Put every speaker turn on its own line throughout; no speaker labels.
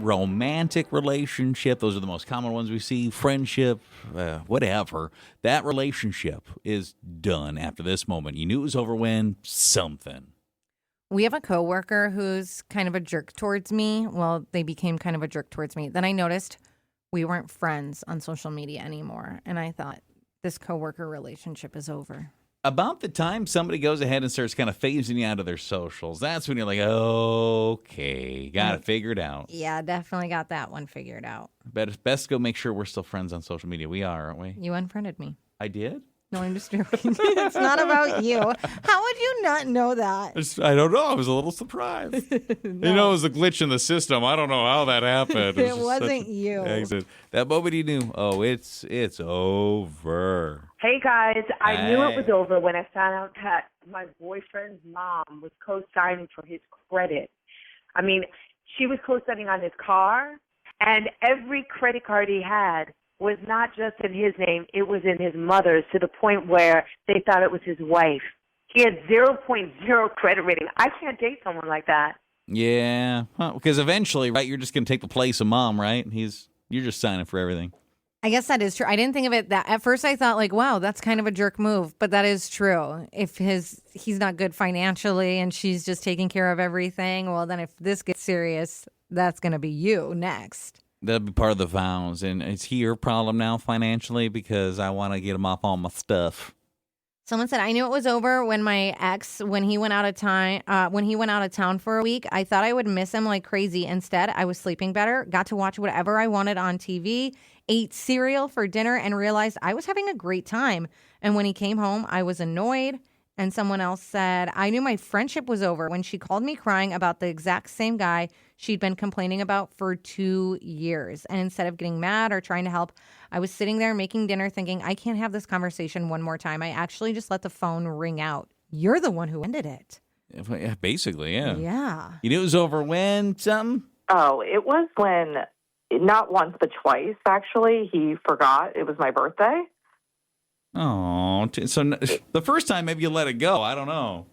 romantic relationship. Those are the most common ones we see. Friendship, whatever. That relationship is done after this moment. You knew it was over when something.
We have a coworker who's kind of a jerk towards me. Well, they became kind of a jerk towards me. Then I noticed we weren't friends on social media anymore. And I thought, this coworker relationship is over.
About the time somebody goes ahead and starts kind of phasing you out of their socials, that's when you're like, okay, got it figured out.
Yeah, definitely got that one figured out.
Best go make sure we're still friends on social media. We are, aren't we?
You unfriended me.
I did?
No, I'm just joking. It's not about you. How would you not know that?
I don't know. I was a little surprised.
No.
You know, it was a glitch in the system. I don't know how that happened.
It wasn't you.
Exit. That moment you knew, it's over.
Hey, guys. I knew it was over when I found out that my boyfriend's mom was co-signing for his credit. I mean, she was co-signing on his car, and every credit card he had was not just in his name, it was in his mother's, to the point where they thought it was his wife. He had 0.0 credit rating. I can't date someone like that.
Yeah, because eventually, right, you're just going to take the place of mom, right? You're just signing for everything.
I guess that is true. I didn't think of it that at first. I thought like, wow, that's kind of a jerk move, but that is true. If he's not good financially and she's just taking care of everything, well, then if this gets serious, that's going to be you next.
That'll be part of the vows. And is he your problem now financially? Because I want to get him off all my stuff.
Someone said, I knew it was over when my ex, when he went out of town for a week. I thought I would miss him like crazy. Instead, I was sleeping better, got to watch whatever I wanted on TV, ate cereal for dinner, and realized I was having a great time. And when he came home, I was annoyed. And someone else said, I knew my friendship was over when she called me crying about the exact same guy she'd been complaining about for 2 years. And instead of getting mad or trying to help, I was sitting there making dinner thinking, I can't have this conversation one more time. I actually just let the phone ring out. You're the one who ended it.
Yeah, basically, yeah.
Yeah.
You knew it was over when something?
Oh, it was when, not once but twice, actually, he forgot it was my birthday.
Oh, so the first time maybe you let it go. I don't know.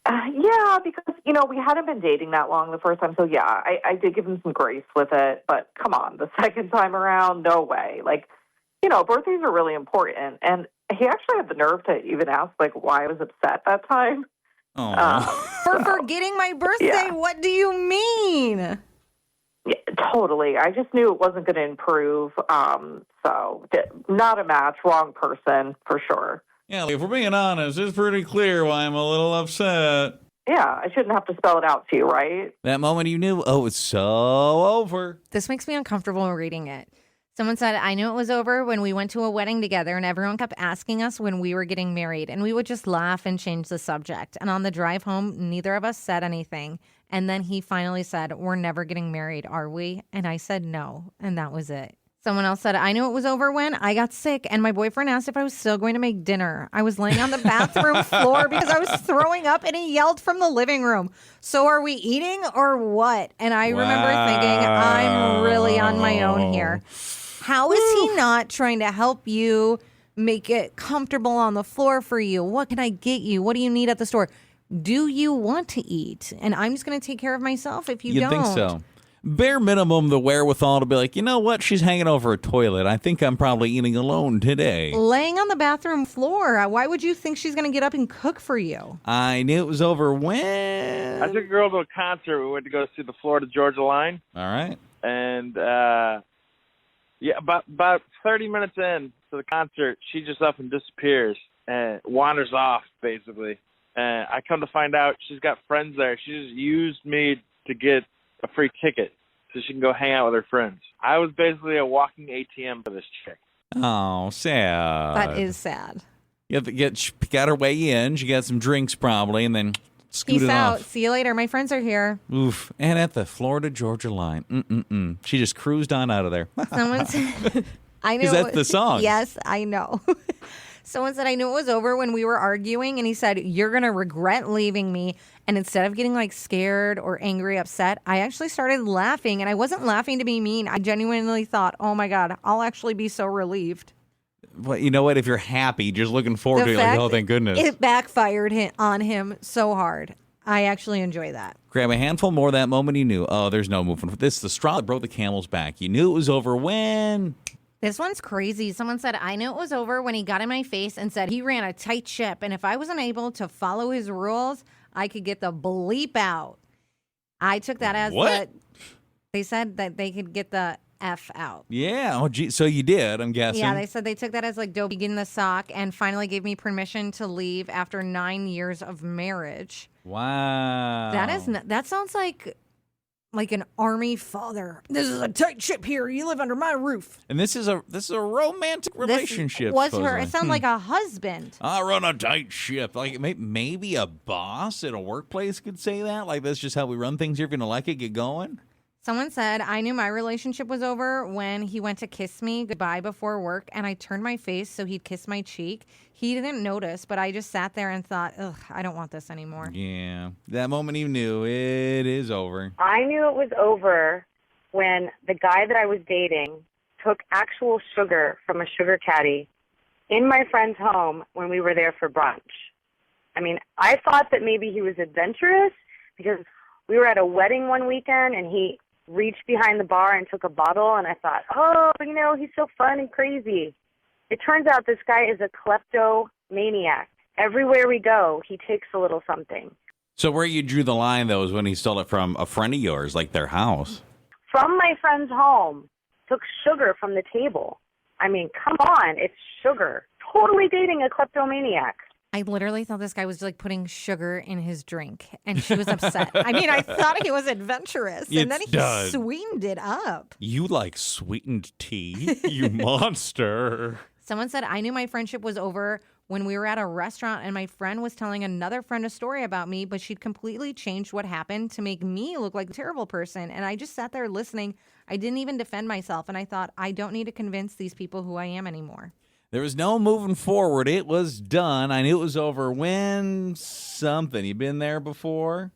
Yeah, because, we hadn't been dating that long the first time. So, yeah, I did give him some grace with it. But come on, the second time around, no way. Like, birthdays are really important. And he actually had the nerve to even ask, like, why I was upset that time.
For forgetting my birthday?
Yeah.
What do you mean?
Yeah, totally. I just knew it wasn't going to improve. So not a match, wrong person for sure.
Yeah, if we're being honest, it's pretty clear why I'm a little upset.
Yeah, I shouldn't have to spell it out to you, right?
That moment you knew, it's so over.
This makes me uncomfortable reading it. Someone said, I knew it was over when we went to a wedding together and everyone kept asking us when we were getting married and we would just laugh and change the subject. And on the drive home, neither of us said anything. And then he finally said, we're never getting married, are we? And I said no. And that was it. Someone else said, I knew it was over when I got sick and my boyfriend asked if I was still going to make dinner. I was laying on the bathroom floor because I was throwing up and he yelled from the living room. So are we eating or what? And I remember thinking, I'm really on my own here. How is he not trying to help you make it comfortable on the floor for you? What can I get you? What do you need at the store? Do you want to eat? And I'm just going to take care of myself if you don't.
You think so? Bare minimum, the wherewithal to be like, you know what? She's hanging over a toilet. I think I'm probably eating alone today.
Laying on the bathroom floor. Why would you think she's going to get up and cook for you?
I knew it was over when.
I took a girl to a concert. We went to go see the Florida Georgia Line.
All right.
And, about 30 minutes in to the concert, she just up and disappears and wanders off, basically. And I come to find out she's got friends there. She just used me to get a free ticket so she can go hang out with her friends. I was basically a walking ATM for this chick.
Oh, sad.
That is sad.
You have to got her way in. She got some drinks probably, and then scooted
Peace out.
off.
See you later. My friends are here.
Oof. And at the Florida-Georgia line. She just cruised on out of there.
Someone said, I know.
Is that the song?
Yes, I know. Someone said, I knew it was over when we were arguing, and he said, you're going to regret leaving me. And instead of getting like scared or angry, upset, I actually started laughing. And I wasn't laughing to be mean. I genuinely thought, oh my God, I'll actually be so relieved.
Well, you know what? If you're happy, just looking forward to it, like, oh, thank goodness.
It backfired on him so hard. I actually enjoy that.
Grab a handful more that moment you knew, oh, there's no movement. This is the straw that broke the camel's back. You knew it was over when...
This one's crazy. Someone said, I knew it was over when he got in my face and said he ran a tight ship. And if I wasn't able to follow his rules, I could get the bleep out. I took that as
What?
They said that they could get the F out.
Yeah. Oh, gee. So you did, I'm guessing.
Yeah, they said they took that as like Dobie getting the sock and finally gave me permission to leave after 9 years of marriage.
Wow.
That sounds like an army father. This is a tight ship here. You live under my roof.
And this is a romantic relationship.
This was her.
supposedly.
It sounds like a husband.
I run a tight ship. Like maybe a boss at a workplace could say that. Like that's just how we run things here. If you don't like it, get going.
Someone said, I knew my relationship was over when he went to kiss me goodbye before work, and I turned my face so he'd kiss my cheek. He didn't notice, but I just sat there and thought, ugh, I don't want this anymore.
Yeah. That moment you knew it is over.
I knew it was over when the guy that I was dating took actual sugar from a sugar caddy in my friend's home when we were there for brunch. I mean, I thought that maybe he was adventurous because we were at a wedding one weekend and he reached behind the bar and took a bottle, and I thought, oh, he's so fun and crazy. It turns out this guy is a kleptomaniac. Everywhere we go, he takes a little something.
So where you drew the line, though, is when he stole it from a friend of yours, like their house.
From my friend's home, took sugar from the table. I mean, come on, it's sugar. Totally dating a kleptomaniac.
I literally thought this guy was like putting sugar in his drink, and she was upset. I mean, I thought he was adventurous, and then he sweetened it up.
You like sweetened tea, you monster.
Someone said, I knew my friendship was over when we were at a restaurant and my friend was telling another friend a story about me, but she'd completely changed what happened to make me look like a terrible person. And I just sat there listening. I didn't even defend myself, and I thought, I don't need to convince these people who I am anymore.
There was no moving forward. It was done. I knew it was over when something. You been there before?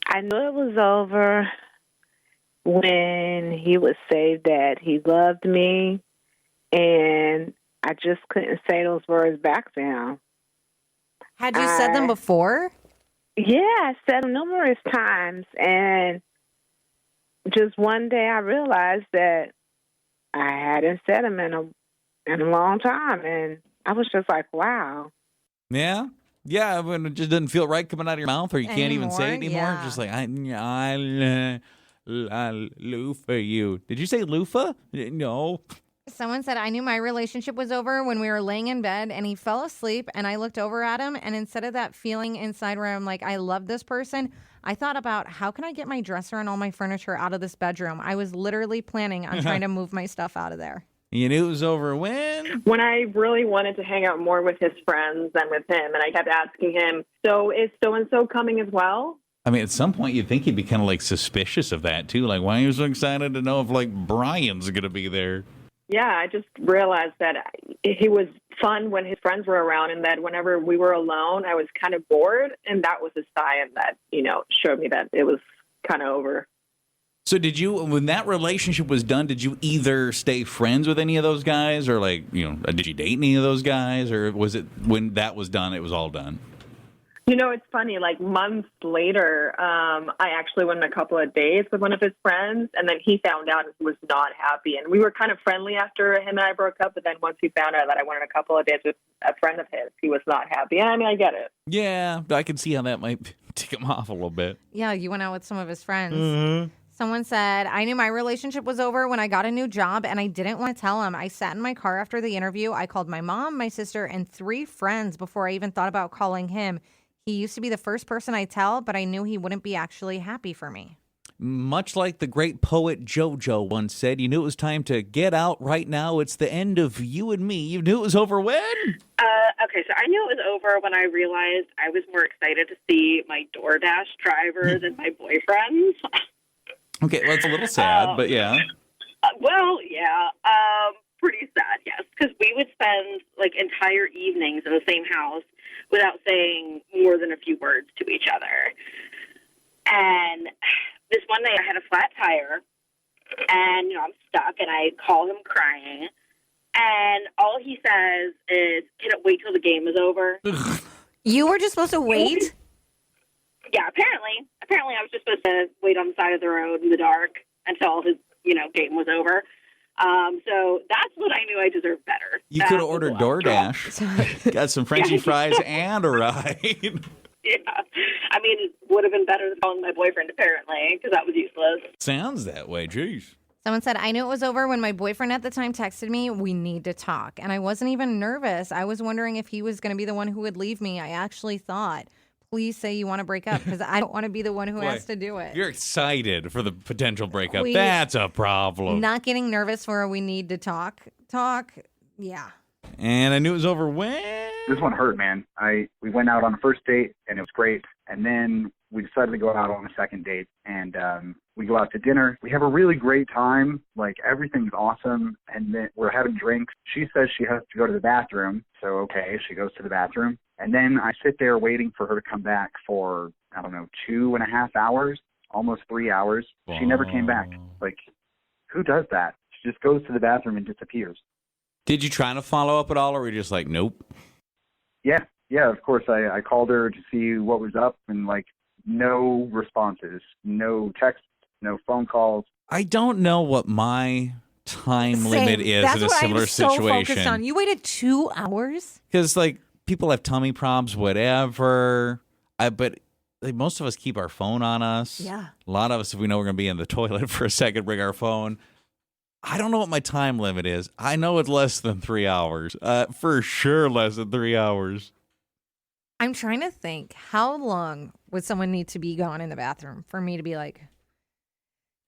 I knew it was over when he would say that he loved me, and I just couldn't say those words back to him.
Had you said them before?
Yeah, I said them numerous times, and just one day I realized that I hadn't said them in a long time, and I was just like, wow.
Yeah? Yeah, when it just doesn't feel right coming out of your mouth, or you can't even say it anymore.
Yeah.
Just like, I loofah you. Did you say loofah? No.
Someone said, I knew my relationship was over when we were laying in bed and he fell asleep and I looked over at him, and instead of that feeling inside where I'm like, I love this person, I thought about how can I get my dresser and all my furniture out of this bedroom? I was literally planning on trying to move my stuff out of there.
You knew it was over when?
When I really wanted to hang out more with his friends than with him, and I kept asking him, so is so-and-so coming as well?
I mean, at some point you'd think he'd be kind of like suspicious of that too. Like, why are you so excited to know if like Brian's going to be there?
Yeah, I just realized that he was fun when his friends were around, and that whenever we were alone, I was kind of bored, and that was a sign that, showed me that it was kind of over.
So did you, when that relationship was done, did you either stay friends with any of those guys, or did you date any of those guys, or was it when that was done, it was all done?
It's funny, like months later, I actually went on a couple of dates with one of his friends, and then he found out and was not happy. And we were kind of friendly after him and I broke up, but then once he found out that I went on a couple of dates with a friend of his, he was not happy. And I mean, I get it.
Yeah, I can see how that might tick him off a little bit.
Yeah, you went out with some of his friends.
Mm-hmm.
Someone said, I knew my relationship was over when I got a new job and I didn't want to tell him. I sat in my car after the interview. I called my mom, my sister, and 3 friends before I even thought about calling him. He used to be the first person I tell, but I knew he wouldn't be actually happy for me.
Much like the great poet JoJo once said, you knew it was time to get out right now. It's the end of you and me. You knew it was over when?
Okay, so I knew it was over when I realized I was more excited to see my DoorDash driver than my boyfriends.
Okay, well, it's a little sad, but yeah.
Pretty sad, yes, because we would spend like entire evenings in the same house without saying more than a few words to each other. And this one day I had a flat tire, and I'm stuck, and I call him crying, and all he says is, "Can it wait till the game is over?"
You were just supposed to wait?
yeah, apparently I was just supposed to wait on the side of the road in the dark until his, game was over. So that's what I knew I deserved better.
You could have ordered DoorDash, got some Frenchy fries and a ride.
Yeah. I mean, it would have been better than calling my boyfriend, apparently, because that was useless.
Sounds that way. Jeez.
Someone said, I knew it was over when my boyfriend at the time texted me, we need to talk. And I wasn't even nervous. I was wondering if he was going to be the one who would leave me. I actually thought, please say you want to break up because I don't want to be the one who has to do it.
You're excited for the potential breakup. That's a problem.
Not getting nervous for a we need to talk. Yeah.
And I knew it was over when?
This one hurt, man. We went out on a first date, and it was great. And then we decided to go out on a second date, and we go out to dinner. We have a really great time. Like, everything's awesome, and then we're having drinks. She says she has to go to the bathroom, so okay, she goes to the bathroom. And then I sit there waiting for her to come back for, 2.5 hours, almost 3 hours. She never came back. Like, who does that? She just goes to the bathroom and disappears.
Did you try to follow up at all, or were you just like, nope?
Yeah, of course. I called her to see what was up, and, no responses, no texts, no phone calls.
I don't know what my time limit is
That's
in a similar
what I'm
situation.
so focused on. You waited 2 hours?
Because, people have tummy problems, whatever. But most of us keep our phone on us.
Yeah.
A lot of us, if we know we're going to be in the toilet for a second, bring our phone. I don't know what my time limit is. I know it's less than 3 hours. For sure less than 3 hours.
I'm trying to think, how long would someone need to be gone in the bathroom for me to be like...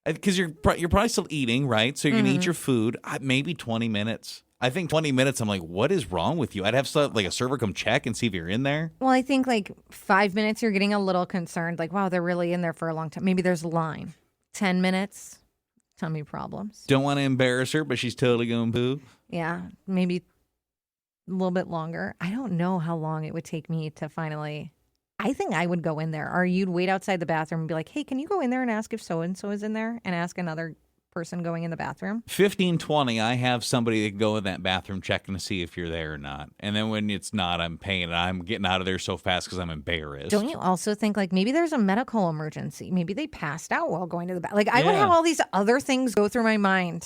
Because you're probably still eating, right? So you're going to eat your food. Maybe 20 minutes. I think 20 minutes, I'm like, what is wrong with you? I'd have a server come check and see if you're in there.
Well, I think 5 minutes, you're getting a little concerned. Like, wow, they're really in there for a long time. Maybe there's a line. 10 minutes, tummy problems.
Don't want to embarrass her, but she's totally going poo.
Yeah, maybe a little bit longer. I don't know how long it would take me to finally... I think I would go in there. Or you'd wait outside the bathroom and be like, hey, can you go in there and ask if so-and-so is in there? And ask another person going in the bathroom.
15-20, I have somebody that can go in that bathroom checking to see if you're there or not. And then when it's not, I'm paying it. I'm getting out of there so fast because I'm embarrassed.
Don't you also think maybe there's a medical emergency? Maybe they passed out while going to the bathroom. I would have all these other things go through my mind.